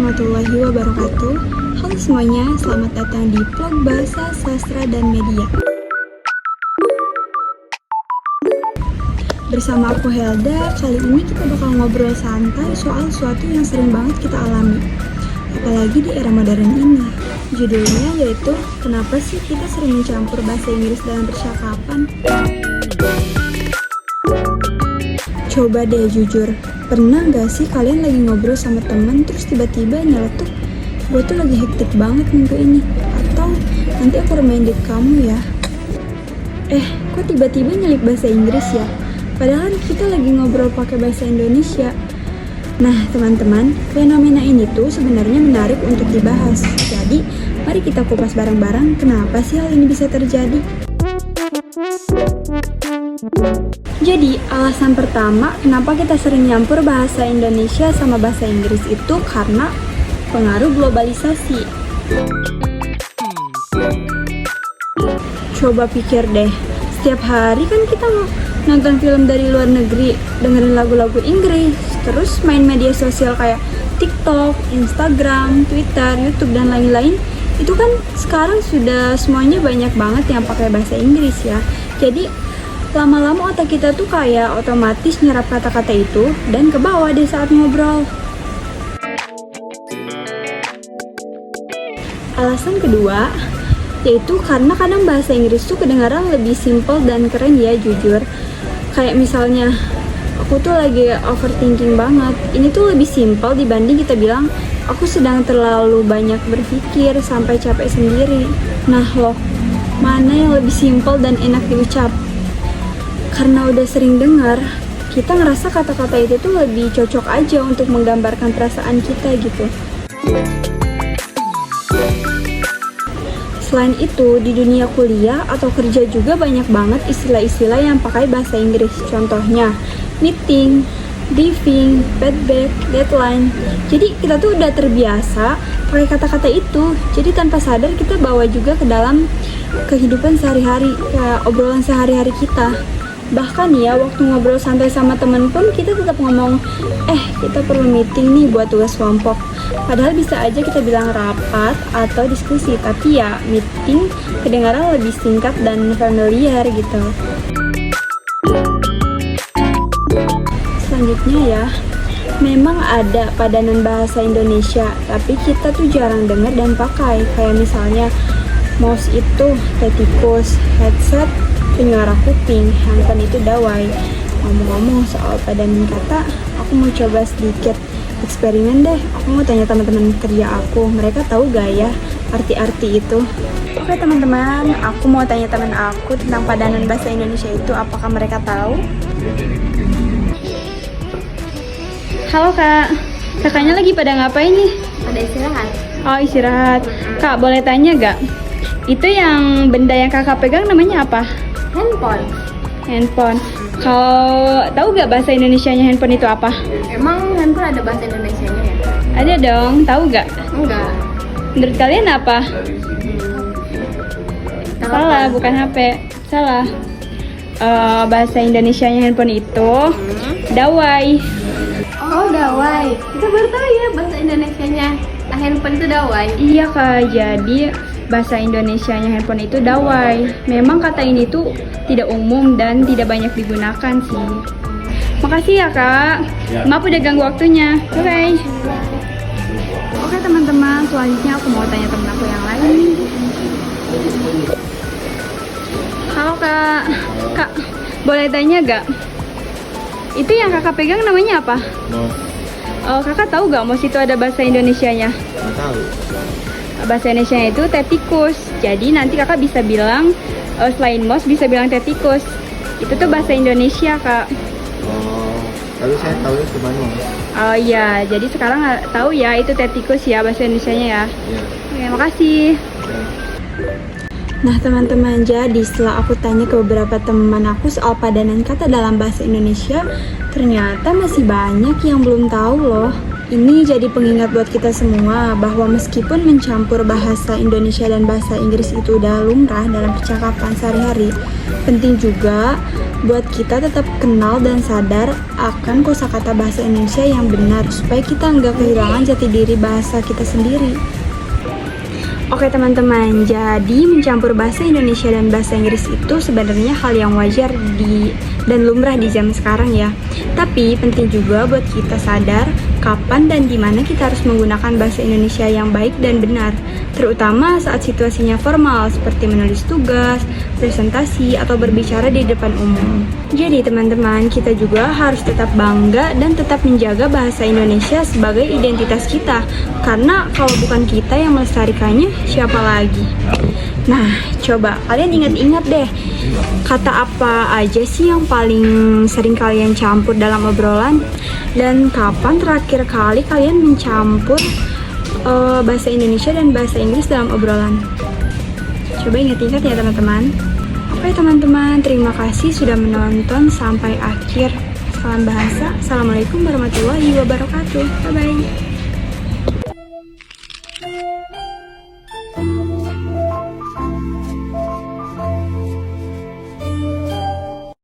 warahmatullahi wabarakatuh. Halo semuanya, selamat datang di vlog Bahasa Sastra dan Media. Bersama aku Helda, kali ini kita bakal ngobrol santai soal sesuatu yang sering banget kita alami. Apalagi di era modern ini. Judulnya yaitu, kenapa sih kita sering mencampur bahasa Inggris dalam percakapan? Coba deh jujur, pernah gak sih kalian lagi ngobrol sama teman terus tiba-tiba nyeletuk, gue tuh lagi hektik banget minggu ini, atau nanti aku reminder kamu ya. Kok tiba-tiba nyelip bahasa Inggris ya? Padahal kita lagi ngobrol pakai bahasa Indonesia. Nah teman-teman, fenomena ini tuh sebenarnya menarik untuk dibahas. Jadi, mari kita kupas bareng-bareng kenapa sih hal ini bisa terjadi. Jadi, alasan pertama kenapa kita sering nyampur bahasa Indonesia sama bahasa Inggris itu karena pengaruh globalisasi. Coba pikir deh, setiap hari kan kita nonton film dari luar negeri, dengerin lagu-lagu Inggris, terus main media sosial kayak TikTok, Instagram, Twitter, YouTube, dan lain-lain. Itu kan sekarang sudah semuanya banyak banget yang pakai bahasa Inggris ya. Jadi lama-lama otak kita tuh kayak otomatis nyerap kata-kata itu dan ke bawah deh saat ngobrol. Alasan kedua yaitu karena kadang bahasa Inggris tuh kedengaran lebih simple dan keren ya jujur. Kayak misalnya aku tuh lagi overthinking banget. Ini tuh lebih simple dibanding kita bilang aku sedang terlalu banyak berpikir sampai capek sendiri. Nah loh, mana yang lebih simple dan enak diucap? Karena udah sering dengar, kita ngerasa kata-kata itu tuh lebih cocok aja untuk menggambarkan perasaan kita gitu. Selain itu, di dunia kuliah atau kerja juga banyak banget istilah-istilah yang pakai bahasa Inggris. Contohnya, meeting, briefing, feedback, deadline. Jadi kita tuh udah terbiasa pakai kata-kata itu. Jadi tanpa sadar kita bawa juga ke dalam kehidupan sehari-hari, kayak obrolan sehari-hari kita. Bahkan ya, waktu ngobrol santai sama temen pun kita tetap ngomong, kita perlu meeting nih buat tugas kelompok. Padahal bisa aja kita bilang rapat atau diskusi, tapi ya meeting kedengaran lebih singkat dan familiar gitu. Selanjutnya ya, memang ada padanan bahasa Indonesia, tapi kita tuh jarang dengar dan pakai. Kayak misalnya, mouse itu tetikus, headset penyuara kuping, handphone itu dawai. Ngomong-ngomong soal padanan kata, aku mau coba sedikit eksperimen deh. Aku mau tanya teman-teman kerja aku, mereka tahu gak ya arti-arti itu? Oke teman-teman, aku mau tanya teman aku tentang padanan bahasa Indonesia itu, apakah mereka tahu? Halo kak, kakaknya lagi pada ngapain nih? Pada istirahat. Oh istirahat. Kak boleh tanya gak? Itu yang benda yang kakak pegang namanya apa? Handphone. Kalau tahu gak bahasa Indonesianya handphone itu apa? Emang handphone ada bahasa Indonesianya ya? Ada dong, tahu gak? Enggak. Menurut kalian apa? Salah, bukan HP. Salah. Bahasa Indonesianya handphone itu dawai. Oh, dawai. Kita baru tahu ya bahasa Indonesianya handphone itu dawai. Iya kak, jadi bahasa Indonesianya handphone itu dawai. Memang kata ini tuh tidak umum dan tidak banyak digunakan sih. Makasih ya kak. Maaf udah ganggu waktunya. Oke teman-teman, selanjutnya aku mau tanya temen aku yang lain. Halo kak. Kak, boleh tanya gak? Itu yang kakak pegang namanya apa? Mouse. Kakak tahu gak mouse itu ada bahasa Indonesianya? Nggak tahu. Bahasa Indonesianya itu tetikus. Jadi nanti kakak bisa bilang selain mouse bisa bilang tetikus. Itu tuh bahasa Indonesia kak. Oh, tapi saya tahu cuma mouse. Oh iya, jadi sekarang tahu ya itu tetikus ya bahasa Indonesianya ya. Iya. Oke, makasih. Ya. Nah teman-teman, jadi setelah aku tanya ke beberapa teman aku soal padanan kata dalam bahasa Indonesia, ternyata masih banyak yang belum tahu loh. Ini jadi pengingat buat kita semua bahwa meskipun mencampur bahasa Indonesia dan bahasa Inggris itu udah lumrah dalam percakapan sehari-hari, penting juga buat kita tetap kenal dan sadar akan kosakata bahasa Indonesia yang benar supaya kita nggak kehilangan jati diri bahasa kita sendiri. Oke teman-teman, jadi mencampur bahasa Indonesia dan bahasa Inggris itu sebenarnya hal yang wajar dan lumrah di zaman sekarang ya. Tapi penting juga buat kita sadar kapan dan di mana kita harus menggunakan bahasa Indonesia yang baik dan benar, terutama saat situasinya formal seperti menulis tugas, presentasi, atau berbicara di depan umum. Jadi teman-teman, kita juga harus tetap bangga dan tetap menjaga bahasa Indonesia sebagai identitas kita, karena kalau bukan kita yang melestarikannya, siapa lagi? Nah, coba kalian ingat-ingat deh, kata apa aja sih yang paling sering kalian campur dalam obrolan? Dan kapan terakhir kali kalian mencampur bahasa Indonesia dan bahasa Inggris dalam obrolan? Coba ingat-ingat ya teman-teman. Oke teman-teman, terima kasih sudah menonton sampai akhir. Salam bahasa. Assalamualaikum warahmatullahi wabarakatuh. Bye-bye.